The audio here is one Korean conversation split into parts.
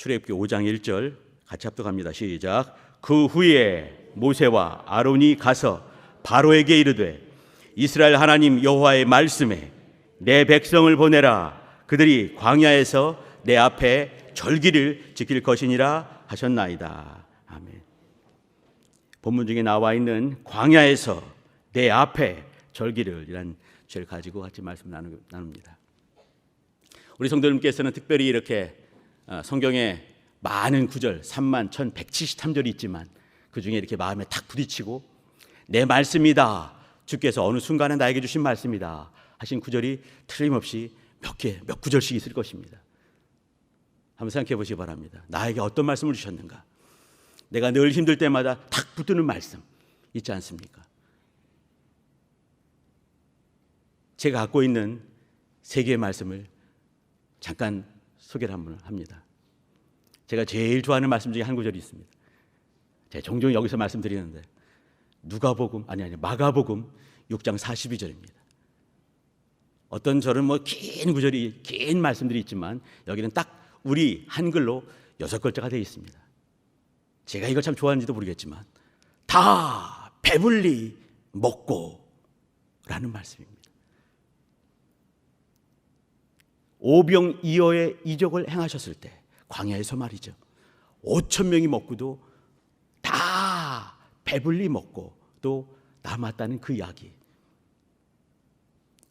출애굽기 5장 1절 같이 합독합니다. 시작. 그 후에 모세와 아론이 가서 바로에게 이르되 이스라엘 하나님 여호와의 말씀에 내 백성을 보내라. 그들이 광야에서 내 앞에 절기를 지킬 것이니라 하셨나이다. 아멘. 본문 중에 나와 있는 광야에서 내 앞에 절기를 이란 주제를 가지고 같이 말씀 나눕니다. 우리 성도님께서는 특별히 이렇게 성경에 많은 구절 31,173절이 있지만 그 중에 이렇게 마음에 탁 부딪히고 내 말씀이다, 주께서 어느 순간에 나에게 주신 말씀이다 하신 구절이 틀림없이 몇 구절씩 있을 것입니다. 한번 생각해 보시기 바랍니다. 나에게 어떤 말씀을 주셨는가? 내가 늘 힘들 때마다 탁 붙드는 말씀 있지 않습니까? 제가 갖고 있는 세 개의 말씀을 잠깐 소개를 한번 합니다. 제가 제일 좋아하는 말씀 중에 한 구절이 있습니다. 제가 종종 여기서 말씀드리는데 마가복음 6장 42절입니다. 어떤 절은 긴 구절이, 긴 말씀들이 있지만 여기는 딱 우리 한글로 6글자가 되어 있습니다. 제가 이걸 참 좋아하는지도 모르겠지만 다 배불리 먹고 라는 말씀입니다. 오병이어의 이적을 행하셨을 때 광야에서 말이죠, 5,000명이 먹고도 다 배불리 먹고 또 남았다는 그 이야기.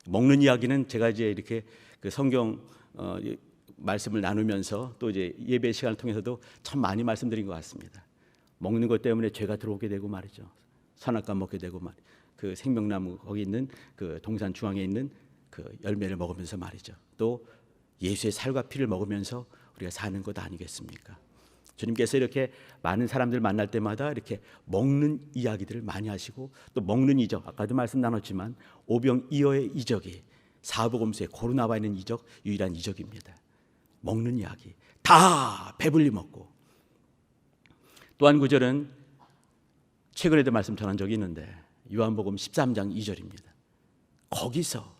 먹는 이야기는 제가 이제 이렇게 그 성경 말씀을 나누면서 또 이제 예배 시간을 통해서도 참 많이 말씀드린 것 같습니다. 먹는 것 때문에 죄가 들어오게 되고 말이죠. 선악과 먹게 되고 그 생명나무 거기 있는 그 동산 중앙에 있는 그 열매를 먹으면서 말이죠. 또 예수의 살과 피를 먹으면서 우리가 사는 것 아니겠습니까? 주님께서 이렇게 많은 사람들 만날 때마다 이렇게 먹는 이야기들을 많이 하시고 또 먹는 이적, 아까도 말씀 나눴지만 오병이어의 이적이 사복음서에 고루 나와 있는 이적, 유일한 이적입니다. 먹는 이야기, 다 배불리 먹고. 또 한 구절은 최근에도 말씀 전한 적이 있는데 요한복음 13장 2절입니다. 거기서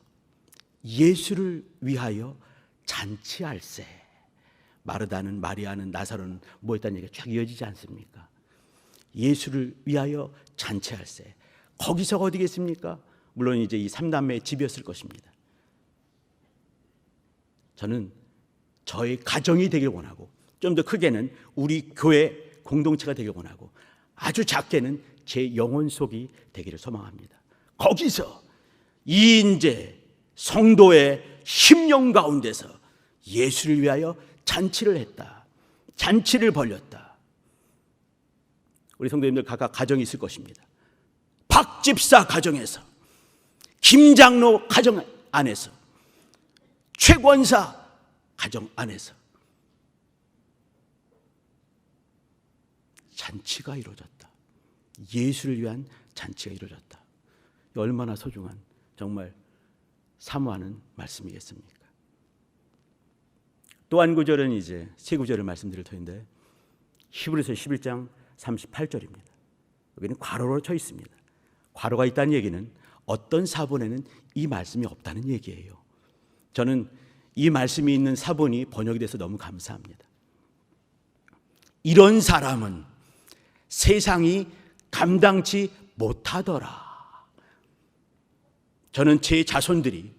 예수를 위하여 잔치할세. 마르다는, 마리아는, 나사로는 뭐했다는 얘기가 쫙 이어지지 않습니까? 예수를 위하여 잔치할세. 거기서가 어디겠습니까? 물론 이제 이 3남매의 집이었을 것입니다. 저는 저의 가정이 되길 원하고, 좀 더 크게는 우리 교회 공동체가 되길 원하고, 아주 작게는 제 영혼 속이 되기를 소망합니다. 거기서 이 인재 성도의 심령 가운데서 예수를 위하여 잔치를 했다. 잔치를 벌렸다. 우리 성도님들 각각 가정이 있을 것입니다. 박 집사 가정에서, 김 장로 가정 안에서, 최 권사 가정 안에서 잔치가 이루어졌다. 예수를 위한 잔치가 이루어졌다. 얼마나 소중한, 정말 사모하는 말씀이겠습니까? 또 한 구절은 이제 세 구절을 말씀드릴 터인데 히브리서 11장 38절입니다. 여기는 괄호로 쳐 있습니다. 괄호가 있다는 얘기는 어떤 사본에는 이 말씀이 없다는 얘기예요. 저는 이 말씀이 있는 사본이 번역이 돼서 너무 감사합니다. 이런 사람은 세상이 감당치 못하더라. 저는 제 자손들이,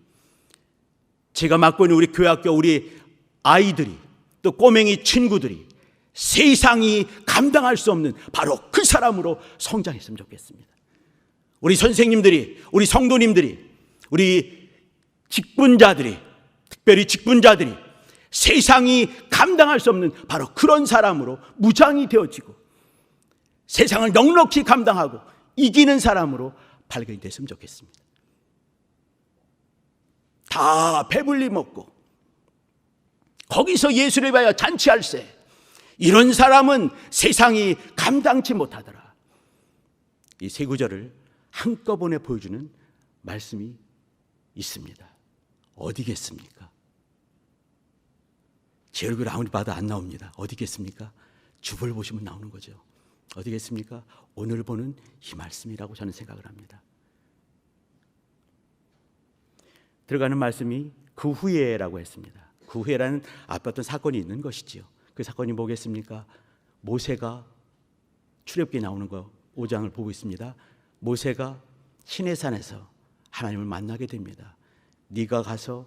제가 맡고 있는 우리 교회학교 우리 아이들이, 또 꼬맹이 친구들이 세상이 감당할 수 없는 바로 그 사람으로 성장했으면 좋겠습니다. 우리 선생님들이, 우리 성도님들이, 우리 직분자들이, 특별히 직분자들이 세상이 감당할 수 없는 바로 그런 사람으로 무장이 되어지고 세상을 넉넉히 감당하고 이기는 사람으로 발견이 됐으면 좋겠습니다. 다 배불리 먹고 거기서 예수를 위하여 잔치할세. 이런 사람은 세상이 감당치 못하더라. 이 세 구절을 한꺼번에 보여주는 말씀이 있습니다. 어디겠습니까? 제 얼굴 아무리 봐도 안 나옵니다. 어디겠습니까? 주볼 보시면 나오는 거죠. 어디겠습니까? 오늘 보는 이 말씀이라고 저는 생각을 합니다. 들어가는 말씀이 그 후에라고 했습니다. 그 후에라는 앞에 어떤 사건이 있는 것이지요. 그 사건이 뭐겠습니까? 모세가 출애굽기에 나오는 거 5장을 보고 있습니다. 모세가 시내산에서 하나님을 만나게 됩니다. 네가 가서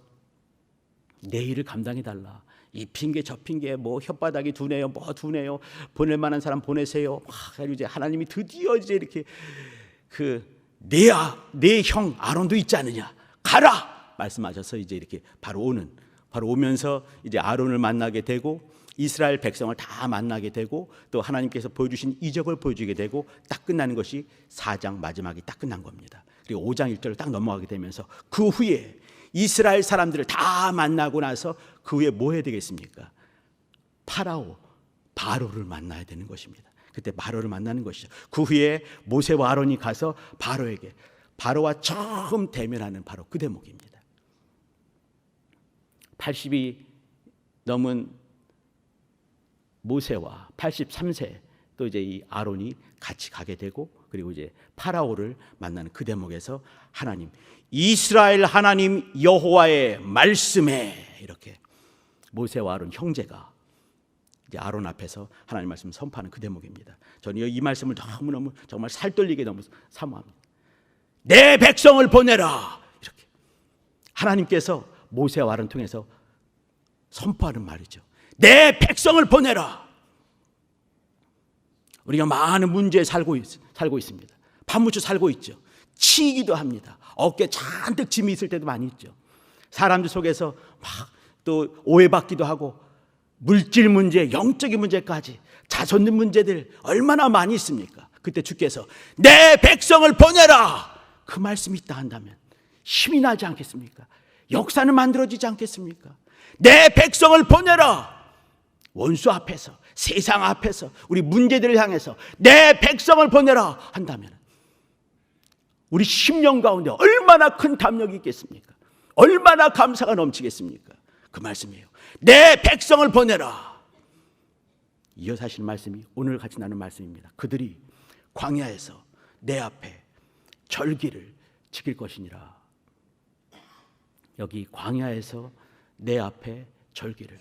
내 일을 감당해 달라. 이 핑계 저 핑계 뭐 혓바닥이 두네요, 뭐 두네요. 보낼 만한 사람 보내세요. 그리고 이제 하나님이 드디어 이제 이렇게 내 형 아론도 있지 않느냐, 가라 말씀하셔서 이제 이렇게 바로 오면서 이제 아론을 만나게 되고 이스라엘 백성을 다 만나게 되고 또 하나님께서 보여주신 이적을 보여주게 되고 딱 끝나는 것이 4장 마지막이 딱 끝난 겁니다. 그리고 5장 1절을 딱 넘어가게 되면서 그 후에 이스라엘 사람들을 다 만나고 나서 그 후에 뭐 해야 되겠습니까? 바로를 만나야 되는 것입니다. 그때 바로를 만나는 것이죠. 그 후에 모세와 아론이 가서 바로와 처음 대면하는 바로 그 대목입니다. 80이 넘은 모세와 83세 또 이제 이 아론이 같이 가게 되고 그리고 이제 파라오를 만나는 그 대목에서 하나님, 이스라엘 하나님 여호와의 말씀에 이렇게 모세와 아론 형제가 이제 아론 앞에서 하나님 말씀을 선포하는 그 대목입니다. 저는 이 말씀을 너무너무 정말 살떨리게 너무 사모합니다. 내 백성을 보내라, 이렇게 하나님께서 모세와 아론을 통해서 선포하는 말이죠. 내 백성을 보내라. 우리가 많은 문제에 살고 있습니다. 파묻혀 살고 있죠. 치이기도 합니다. 어깨에 잔뜩 짐이 있을 때도 많이 있죠. 사람들 속에서 막 또 오해받기도 하고 물질 문제, 영적인 문제까지 자손 문제들 얼마나 많이 있습니까? 그때 주께서 내 백성을 보내라 그 말씀이 있다 한다면 힘이 나지 않겠습니까? 역사는 만들어지지 않겠습니까? 내 백성을 보내라. 원수 앞에서, 세상 앞에서, 우리 문제들을 향해서 내 백성을 보내라 한다면 우리 심령 가운데 얼마나 큰 담력이 있겠습니까? 얼마나 감사가 넘치겠습니까? 그 말씀이에요. 내 백성을 보내라. 이어서 하시는 말씀이 오늘 같이 나눈 말씀입니다. 그들이 광야에서 내 앞에 절기를 지킬 것이니라. 여기 광야에서 내 앞에 절기를,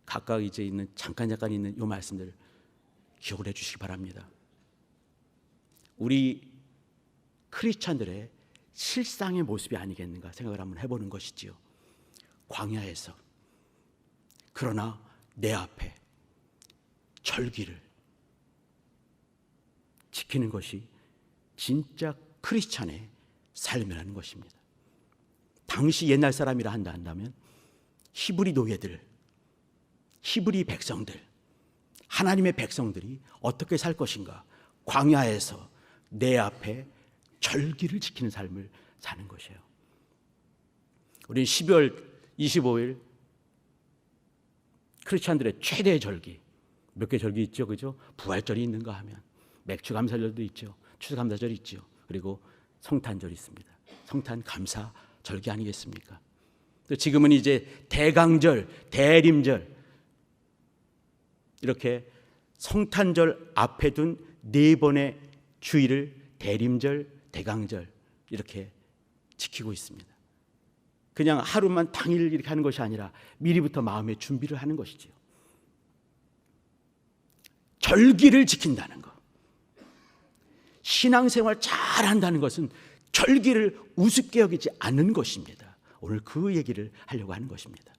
각각 이제 있는 잠깐 있는 이 말씀들 기억을 해 주시기 바랍니다. 우리 크리스찬들의 실상의 모습이 아니겠는가 생각을 한번 해보는 것이지요. 광야에서 그러나 내 앞에 절기를 지키는 것이 진짜 크리스찬의 삶이라는 것입니다. 당시 옛날 사람이라 한다면 히브리 노예들, 히브리 백성들, 하나님의 백성들이 어떻게 살 것인가? 광야에서 내 앞에 절기를 지키는 삶을 사는 것이에요. 우리는 12월 25일 크리스찬들의 최대의 절기, 몇 개 절기 있죠, 그죠? 부활절이 있는가 하면 맥주감사절도 있죠, 추수감사절이 있죠, 그리고 성탄절이 있습니다. 성탄 감사 절기 아니겠습니까? 또 지금은 이제 대강절, 대림절, 이렇게 성탄절 앞에 둔 네 번의 주일을 대림절, 대강절 이렇게 지키고 있습니다. 그냥 하루만 당일 이렇게 하는 것이 아니라 미리부터 마음의 준비를 하는 것이지요. 절기를 지킨다는 것, 신앙생활 잘한다는 것은 절기를 우습게 여기지 않는 것입니다. 오늘 그 얘기를 하려고 하는 것입니다.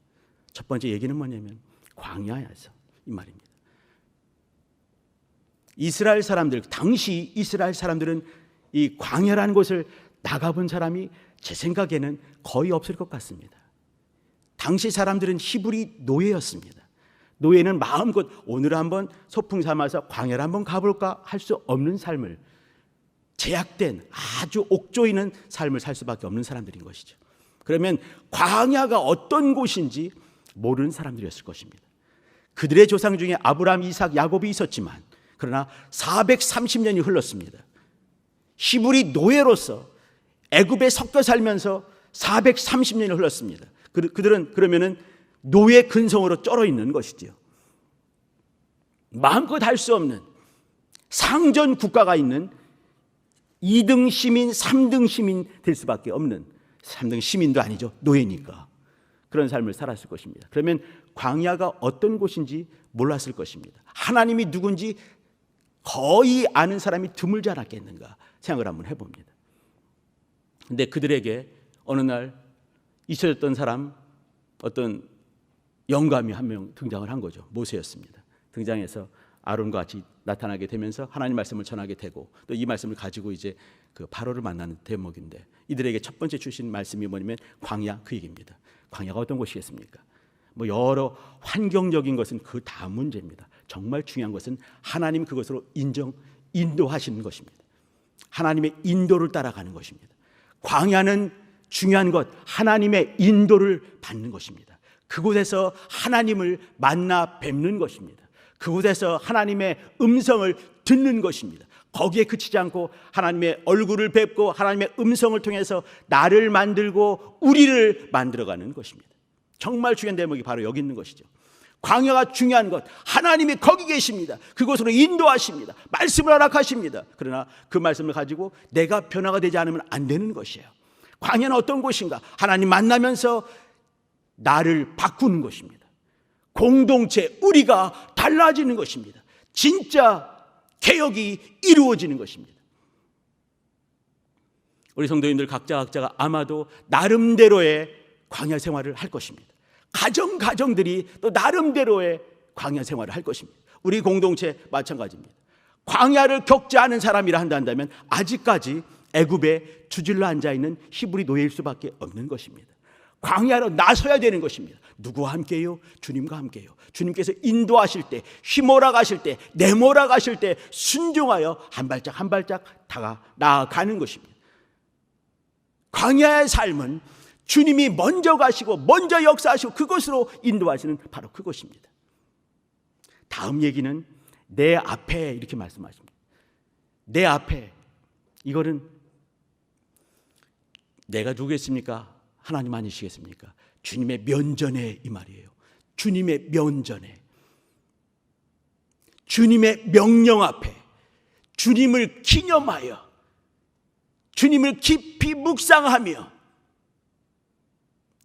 첫 번째 얘기는 뭐냐면 광야에서 이 말입니다. 이스라엘 사람들, 당시 이스라엘 사람들은 이 광야라는 곳을 나가본 사람이 제 생각에는 거의 없을 것 같습니다. 당시 사람들은 히브리 노예였습니다. 노예는 마음껏 오늘 한번 소풍 삼아서 광야를 한번 가볼까 할 수 없는 삶을, 제약된 아주 옥조이는 삶을 살 수밖에 없는 사람들인 것이죠. 그러면 광야가 어떤 곳인지 모르는 사람들이었을 것입니다. 그들의 조상 중에 아브라함, 이삭, 야곱이 있었지만 그러나 430년이 흘렀습니다. 히브리 노예로서 애굽에 섞여 살면서 430년이 흘렀습니다. 그들은 그러면은 노예 근성으로 쩔어 있는 것이지요. 마음껏 할 수 없는 상전 국가가 있는 2등 시민, 3등 시민 될 수밖에 없는, 3등 시민도 아니죠, 노예니까. 그런 삶을 살았을 것입니다. 그러면 광야가 어떤 곳인지 몰랐을 것입니다. 하나님이 누군지 거의 아는 사람이 드물지 않았겠는가 생각을 한번 해봅니다. 근데 그들에게 어느 날 잊혀졌던 사람, 어떤 영감이 한 명 등장을 한 거죠. 모세였습니다. 등장해서 아론과 같이 나타나게 되면서 하나님 말씀을 전하게 되고, 또 이 말씀을 가지고 이제 그 바로를 만나는 대목인데, 이들에게 첫 번째 주신 말씀이 뭐냐면 광야, 그 얘기입니다. 광야가 어떤 곳이겠습니까? 뭐 여러 환경적인 것은 그 다음 문제입니다. 정말 중요한 것은 하나님 그것으로 인도하시는 것입니다. 하나님의 인도를 따라가는 것입니다. 광야는 중요한 것, 하나님의 인도를 받는 것입니다. 그곳에서 하나님을 만나 뵙는 것입니다. 그곳에서 하나님의 음성을 듣는 것입니다. 거기에 그치지 않고 하나님의 얼굴을 뵙고 하나님의 음성을 통해서 나를 만들고 우리를 만들어가는 것입니다. 정말 중요한 대목이 바로 여기 있는 것이죠. 광야가 중요한 것, 하나님이 거기 계십니다. 그곳으로 인도하십니다. 말씀을 허락하십니다. 그러나 그 말씀을 가지고 내가 변화가 되지 않으면 안 되는 것이에요. 광야는 어떤 곳인가? 하나님 만나면서 나를 바꾸는 것입니다. 공동체, 우리가 달라지는 것입니다. 진짜 개혁이 이루어지는 것입니다. 우리 성도님들 각자가 아마도 나름대로의 광야 생활을 할 것입니다. 가정들이 또 나름대로의 광야 생활을 할 것입니다. 우리 공동체 마찬가지입니다. 광야를 겪지 않은 사람이라 한다면 아직까지 애굽에 주질러 앉아있는 히브리 노예일 수밖에 없는 것입니다. 광야로 나서야 되는 것입니다. 누구와 함께요? 주님과 함께요. 주님께서 인도하실 때, 휘몰아 가실 때, 내몰아 가실 때 순종하여 한 발짝 한 발짝 나아가는 것입니다. 광야의 삶은 주님이 먼저 가시고 먼저 역사하시고 그것으로 인도하시는 바로 그것입니다. 다음 얘기는 내 앞에, 이렇게 말씀하십니다. 내 앞에, 이거는 내가 누구겠습니까? 하나님 아니시겠습니까? 주님의 면전에, 이 말이에요. 주님의 면전에, 주님의 명령 앞에 주님을 기념하여 주님을 깊이 묵상하며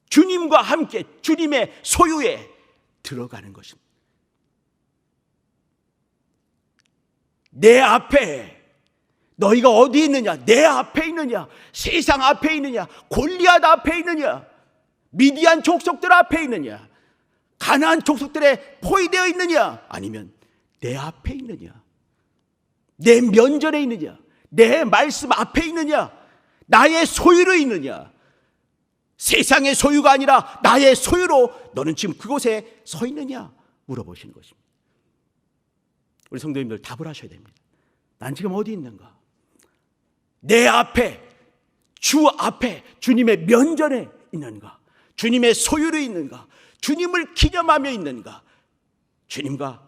주님과 함께 주님의 소유에 들어가는 것입니다. 내 앞에, 너희가 어디 있느냐? 내 앞에 있느냐? 세상 앞에 있느냐? 골리앗 앞에 있느냐? 미디안 족속들 앞에 있느냐? 가나안 족속들에 포위되어 있느냐? 아니면 내 앞에 있느냐? 내 면전에 있느냐? 내 말씀 앞에 있느냐? 나의 소유로 있느냐? 세상의 소유가 아니라 나의 소유로 너는 지금 그곳에 서 있느냐? 물어보시는 것입니다. 우리 성도님들 답을 하셔야 됩니다. 난 지금 어디 있는가? 내 앞에, 주 앞에, 주님의 면전에 있는가? 주님의 소유로 있는가? 주님을 기념하며 있는가? 주님과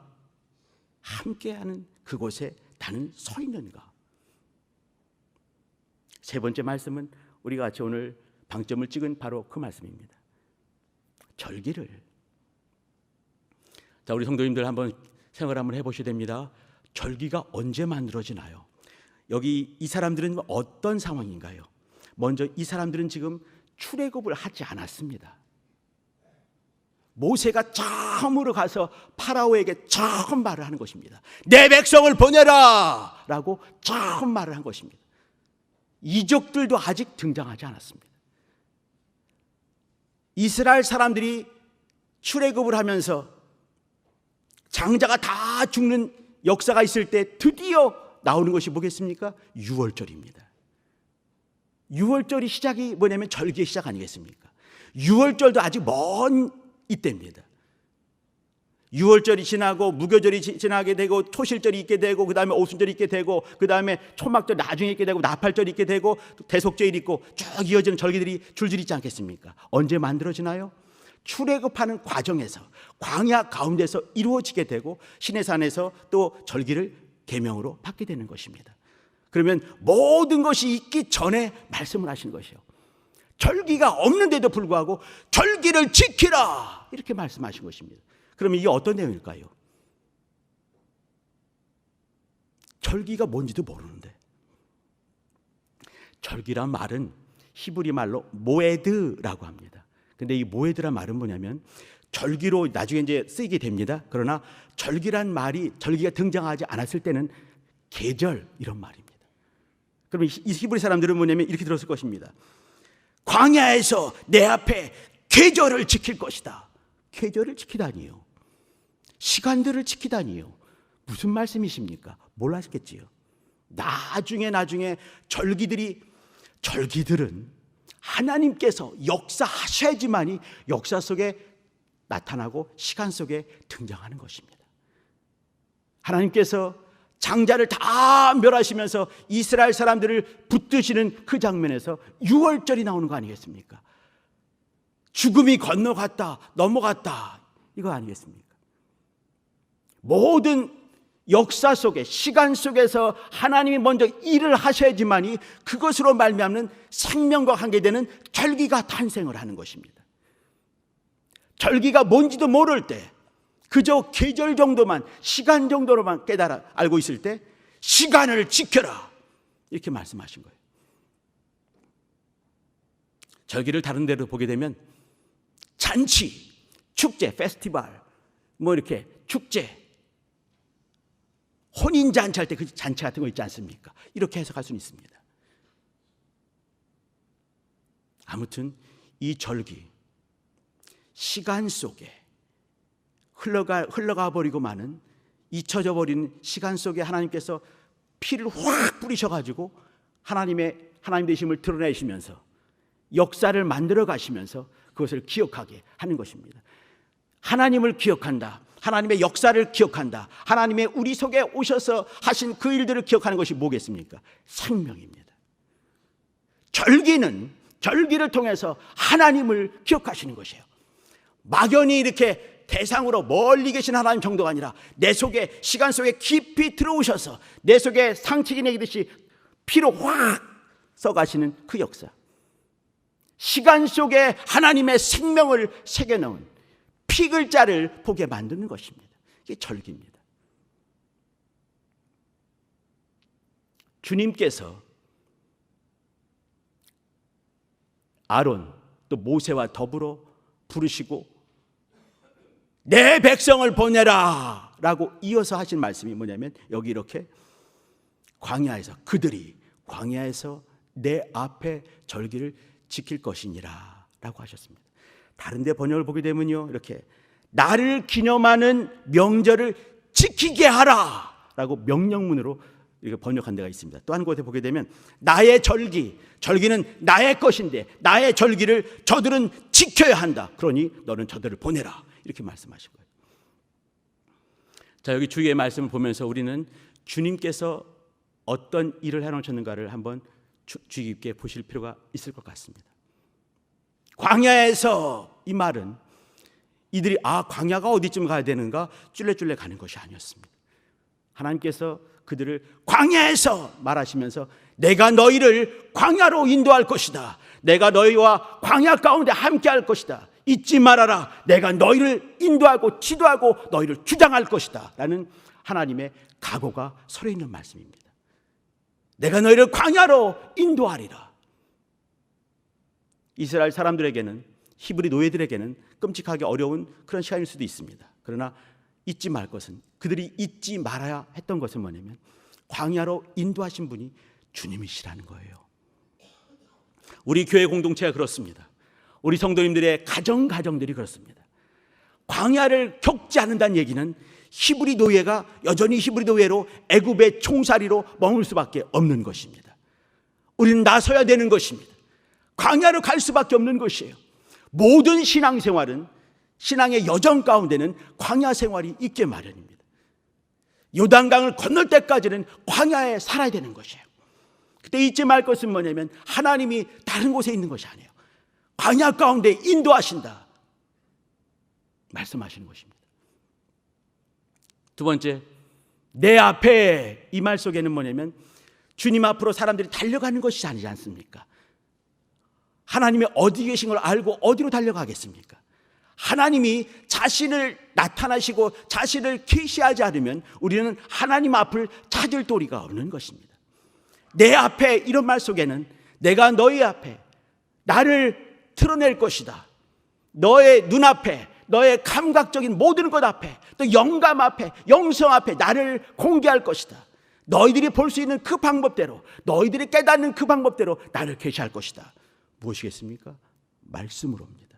함께하는 그곳에 나는 서 있는가? 세 번째 말씀은 우리가 같이 오늘 방점을 찍은 바로 그 말씀입니다. 절기를. 자, 우리 성도님들 한번 생각을 한번 해보셔야 됩니다. 절기가 언제 만들어지나요? 여기 이 사람들은 어떤 상황인가요? 먼저 이 사람들은 지금 출애굽을 하지 않았습니다. 모세가 처음으로 가서 파라오에게 처음 말을 하는 것입니다. 내 백성을 보내라! 라고 처음 말을 한 것입니다. 이족들도 아직 등장하지 않았습니다. 이스라엘 사람들이 출애굽을 하면서 장자가 다 죽는 역사가 있을 때 드디어 나오는 것이 뭐겠습니까? 유월절입니다. 유월절이 시작이 뭐냐면 절기의 시작 아니겠습니까? 유월절도 아직 먼 이때입니다. 유월절이 지나고 무교절이 지나게 되고 토실절이 있게 되고 그 다음에 오순절이 있게 되고 그 다음에 초막절 나중에 있게 되고 나팔절이 있게 되고 대속절이 있고 쭉 이어지는 절기들이 줄줄이 있지 않겠습니까? 언제 만들어지나요? 출애굽하는 과정에서 광야 가운데서 이루어지게 되고 시내산에서 또 절기를 계명으로 받게 되는 것입니다. 그러면 모든 것이 있기 전에 말씀을 하시는 것이요. 절기가 없는데도 불구하고 절기를 지키라 이렇게 말씀하신 것입니다. 그러면 이게 어떤 내용일까요? 절기가 뭔지도 모르는데, 절기란 말은 히브리 말로 모에드라고 합니다. 근데 이 모에드란 말은 뭐냐면 절기로 나중에 이제 쓰이게 됩니다. 그러나 절기란 말이 절기가 등장하지 않았을 때는 계절 이런 말입니다. 그럼 이 히브리 사람들은 뭐냐면 이렇게 들었을 것입니다. 광야에서 내 앞에 계절을 지킬 것이다. 계절을 지키다니요. 시간들을 지키다니요. 무슨 말씀이십니까? 몰랐겠지요. 나중에 절기들은 하나님께서 역사하셔야지만이 역사 속에 나타나고 시간 속에 등장하는 것입니다. 하나님께서 장자를 다 멸하시면서 이스라엘 사람들을 붙드시는 그 장면에서 6월절이 나오는 거 아니겠습니까? 죽음이 넘어갔다 이거 아니겠습니까? 모든 역사 속에 시간 속에서 하나님이 먼저 일을 하셔야지만이 그것으로 말미암는 생명과 관계되는 절기가 탄생을 하는 것입니다. 절기가 뭔지도 모를 때 그저 계절 정도만 시간 정도로만 깨달아 알고 있을 때 시간을 지켜라 이렇게 말씀하신 거예요. 절기를 다른 데로 보게 되면 잔치, 축제, 페스티벌 이렇게 축제 혼인잔치 할 때 그 잔치 같은 거 있지 않습니까? 이렇게 해석할 수는 있습니다. 아무튼 이 절기 시간 속에 흘러가 버리고 마는 잊혀져 버리는 시간 속에 하나님께서 피를 확 뿌리셔가지고 하나님 되심을 드러내시면서 역사를 만들어 가시면서 그것을 기억하게 하는 것입니다. 하나님을 기억한다. 하나님의 역사를 기억한다. 하나님의 우리 속에 오셔서 하신 그 일들을 기억하는 것이 뭐겠습니까? 생명입니다. 절기를 통해서 하나님을 기억하시는 것이에요. 막연히 이렇게 대상으로 멀리 계신 하나님 정도가 아니라 내 속에 시간 속에 깊이 들어오셔서 내 속에 상책이 내리듯이 피로 확 써가시는 그 역사. 시간 속에 하나님의 생명을 새겨넣은 피 글자를 보게 만드는 것입니다. 이게 절기입니다. 주님께서 아론 또 모세와 더불어 부르시고 내 백성을 보내라 라고 이어서 하신 말씀이 뭐냐면 여기 이렇게 그들이 광야에서 내 앞에 절기를 지킬 것이니라 라고 하셨습니다. 다른 데 번역을 보게 되면요 이렇게 나를 기념하는 명절을 지키게 하라 라고 명령문으로 이렇게 번역한 데가 있습니다. 또 한 곳에 보게 되면 나의 절기는 나의 것인데 나의 절기를 저들은 지켜야 한다. 그러니 너는 저들을 보내라 이렇게 말씀하신 거예요. 자, 여기 주의 말씀을 보면서 우리는 주님께서 어떤 일을 해놓으셨는가를 한번 주의 깊게 보실 필요가 있을 것 같습니다. 광야에서 이 말은 이들이 광야가 어디쯤 가야 되는가 쫄래쫄래 가는 것이 아니었습니다. 하나님께서 그들을 광야에서 말하시면서 내가 너희를 광야로 인도할 것이다. 내가 너희와 광야 가운데 함께 할 것이다. 잊지 말아라. 내가 너희를 인도하고 지도하고 너희를 주장할 것이다 라는 하나님의 각오가 서려 있는 말씀입니다. 내가 너희를 광야로 인도하리라. 이스라엘 사람들에게는 히브리 노예들에게는 끔찍하게 어려운 그런 시간일 수도 있습니다. 그러나 잊지 말 것은 그들이 잊지 말아야 했던 것은 뭐냐면 광야로 인도하신 분이 주님이시라는 거예요. 우리 교회 공동체가 그렇습니다. 우리 성도님들의 가정들이 그렇습니다. 광야를 겪지 않는다는 얘기는 히브리 노예가 여전히 히브리 노예로 애굽의 총살이로 머물 수밖에 없는 것입니다. 우리는 나서야 되는 것입니다. 광야로 갈 수밖에 없는 것이에요. 모든 신앙생활은 신앙의 여정 가운데는 광야 생활이 있게 마련입니다. 요단강을 건널 때까지는 광야에 살아야 되는 것이에요. 그때 잊지 말 것은 뭐냐면 하나님이 다른 곳에 있는 것이 아니에요. 광야 가운데 인도하신다 말씀하시는 것입니다. 두 번째, 내 앞에 이 말 속에는 뭐냐면 주님 앞으로 사람들이 달려가는 것이 아니지 않습니까? 하나님이 어디 계신 걸 알고 어디로 달려가겠습니까? 하나님이 자신을 나타나시고 자신을 계시하지 않으면 우리는 하나님 앞을 찾을 도리가 없는 것입니다. 내 앞에 이런 말 속에는 내가 너희 앞에 나를 드러낼 것이다. 너의 눈앞에, 너의 감각적인 모든 것 앞에, 또 영감 앞에, 영성 앞에 나를 공개할 것이다. 너희들이 볼 수 있는 그 방법대로, 너희들이 깨닫는 그 방법대로 나를 계시할 것이다. 무엇이겠습니까? 말씀으로입니다.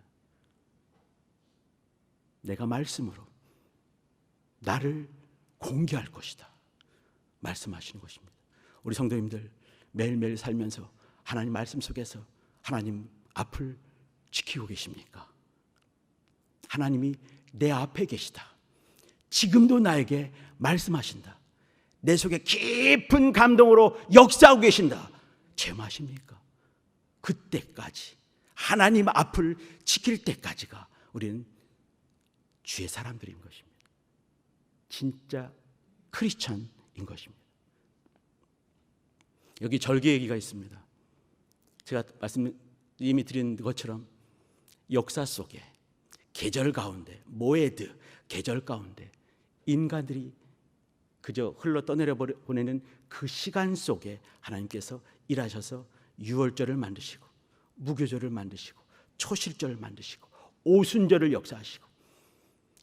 내가 말씀으로 나를 공개할 것이다 말씀하시는 것입니다. 우리 성도님들 매일매일 살면서 하나님 말씀 속에서 하나님 앞을 지키고 계십니까? 하나님이 내 앞에 계시다. 지금도 나에게 말씀하신다. 내 속에 깊은 감동으로 역사하고 계신다. 제마십니까? 그때까지 하나님 앞을 지킬 때까지가 우리는 주의 사람들인 것입니다. 진짜 크리스천인 것입니다. 여기 절기 얘기가 있습니다. 제가 이미 드린 것처럼 역사 속에 계절 가운데, 모에드 계절 가운데 인간들이 그저 흘러 떠내려 보내는 그 시간 속에 하나님께서 일하셔서 유월절을 만드시고 무교절을 만드시고 초실절을 만드시고 오순절을 역사하시고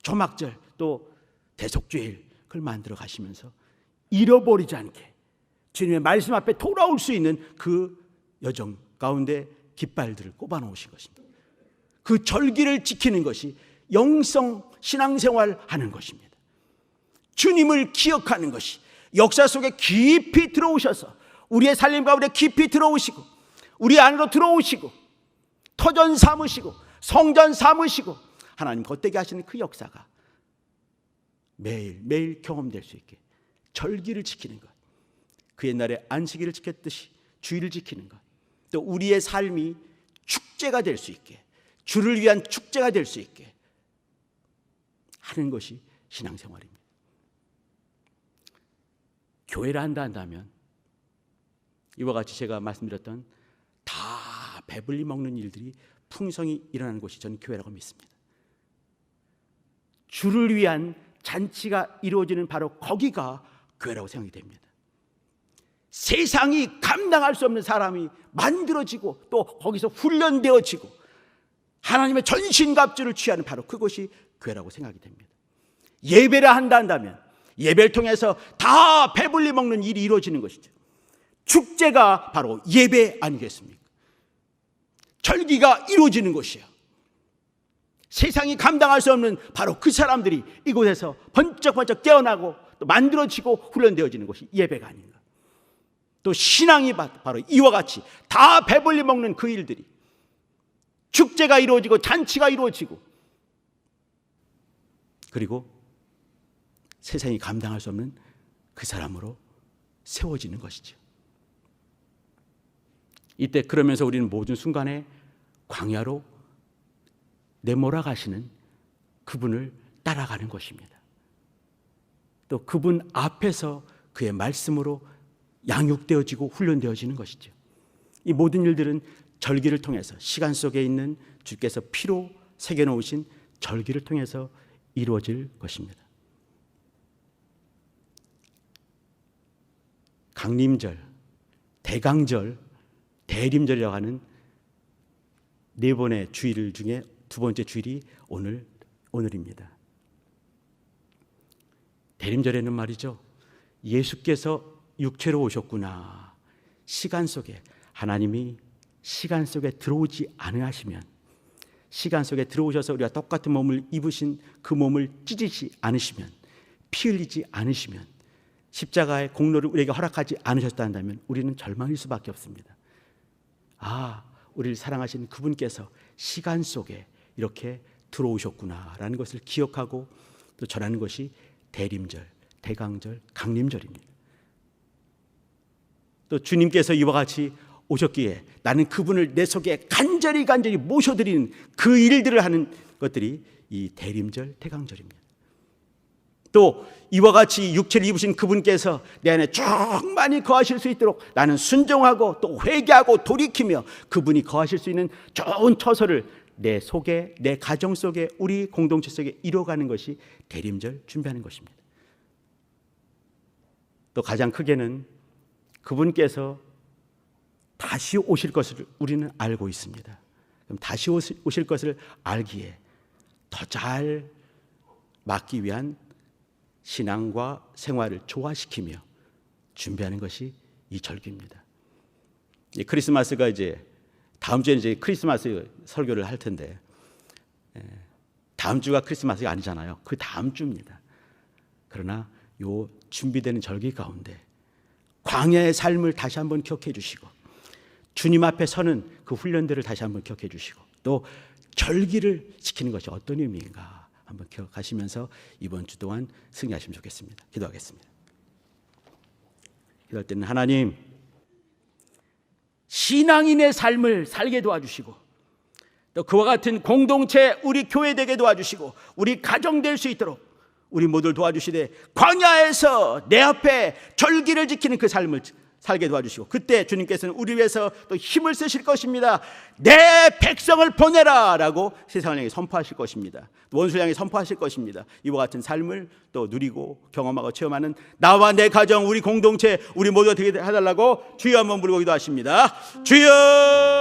조막절 또 대속죄일 그걸 만들어 가시면서 잃어버리지 않게 주님의 말씀 앞에 돌아올 수 있는 그 여정 가운데 깃발들을 꼽아 놓으신 것입니다. 그 절기를 지키는 것이 영성 신앙생활 하는 것입니다. 주님을 기억하는 것이 역사 속에 깊이 들어오셔서 우리의 삶 가운데 깊이 들어오시고 우리 안으로 들어오시고 터전 삼으시고 성전 삼으시고 하나님 겉되게 하시는 그 역사가 매일 경험될 수 있게 절기를 지키는 것, 그 옛날에 안식일을 지켰듯이 주일을 지키는 것, 또 우리의 삶이 축제가 될 수 있게, 주를 위한 축제가 될 수 있게 하는 것이 신앙생활입니다. 교회를 한다면 이와 같이 제가 말씀드렸던 다 배불리 먹는 일들이 풍성히 일어나는 곳이 저는 교회라고 믿습니다. 주를 위한 잔치가 이루어지는 바로 거기가 교회라고 생각이 됩니다. 세상이 감당할 수 없는 사람이 만들어지고 또 거기서 훈련되어지고 하나님의 전신갑주를 취하는 바로 그것이 교회라고 생각이 됩니다. 예배를 한다면 예배를 통해서 다 배불리 먹는 일이 이루어지는 것이죠. 축제가 바로 예배 아니겠습니까? 절기가 이루어지는 것이에요. 세상이 감당할 수 없는 바로 그 사람들이 이곳에서 번쩍번쩍 깨어나고 또 만들어지고 훈련되어지는 것이 예배가 아닌가. 또 신앙이 바로 이와 같이 다 배불리 먹는 그 일들이 축제가 이루어지고 잔치가 이루어지고 그리고 세상이 감당할 수 없는 그 사람으로 세워지는 것이죠. 이때 그러면서 우리는 모든 순간에 광야로 내몰아 가시는 그분을 따라가는 것입니다. 또 그분 앞에서 그의 말씀으로 양육되어지고 훈련되어지는 것이죠. 이 모든 일들은 절기를 통해서 시간 속에 있는 주께서 피로 새겨놓으신 절기를 통해서 이루어질 것입니다. 강림절, 대강절, 대림절이라고 하는 네 번의 주일 중에 두 번째 주일이 오늘입니다. 대림절에는 말이죠, 예수께서 육체로 오셨구나. 시간 속에 하나님이 시간 속에 들어오지 않으시면, 시간 속에 들어오셔서 우리가 똑같은 몸을 입으신 그 몸을 찢으시 않으시면, 피 흘리지 않으시면, 십자가의 공로를 우리에게 허락하지 않으셨다면 우리는 절망일 수밖에 없습니다. 우리를 사랑하신 그분께서 시간 속에 이렇게 들어오셨구나라는 것을 기억하고 또 전하는 것이 대림절, 대강절, 강림절입니다. 또 주님께서 이와 같이 오셨기에 나는 그분을 내 속에 간절히 모셔드리는 그 일들을 하는 것들이 이 대림절, 대강절입니다. 또 이와 같이 육체를 입으신 그분께서 내 안에 충만히 거하실 수 있도록 나는 순종하고 또 회개하고 돌이키며 그분이 거하실 수 있는 좋은 처소를 내 속에, 내 가정 속에, 우리 공동체 속에 이뤄가는 것이 대림절 준비하는 것입니다. 또 가장 크게는 그분께서 다시 오실 것을 우리는 알고 있습니다. 그럼 다시 오실 것을 알기에 더 잘 맞기 위한 신앙과 생활을 조화시키며 준비하는 것이 이 절기입니다. 이 크리스마스가 이제 다음 주에 이제 크리스마스 설교를 할 텐데, 다음 주가 크리스마스가 아니잖아요. 그 다음 주입니다. 그러나 요 준비되는 절기 가운데 광야의 삶을 다시 한번 기억해 주시고, 주님 앞에 서는 그 훈련들을 다시 한번 기억해 주시고, 또 절기를 지키는 것이 어떤 의미인가 한번 기억하시면서 이번 주 동안 승리하시면 좋겠습니다. 기도하겠습니다. 기도할 때는 하나님, 신앙인의 삶을 살게 도와주시고, 또 그와 같은 공동체 우리 교회 되게 도와주시고, 우리 가정 될 수 있도록 우리 모두를 도와주시되, 광야에서 내 앞에 절기를 지키는 그 삶을 살게 도와주시고, 그때 주님께서는 우리 위해서 또 힘을 쓰실 것입니다. 내 백성을 보내라 라고 세상을 향해 선포하실 것입니다. 원수를 향해 선포하실 것입니다. 이와 같은 삶을 또 누리고 경험하고 체험하는 나와 내 가정, 우리 공동체, 우리 모두가 되게 해달라고 주여 한번 부르고 기도하십니다. 주여!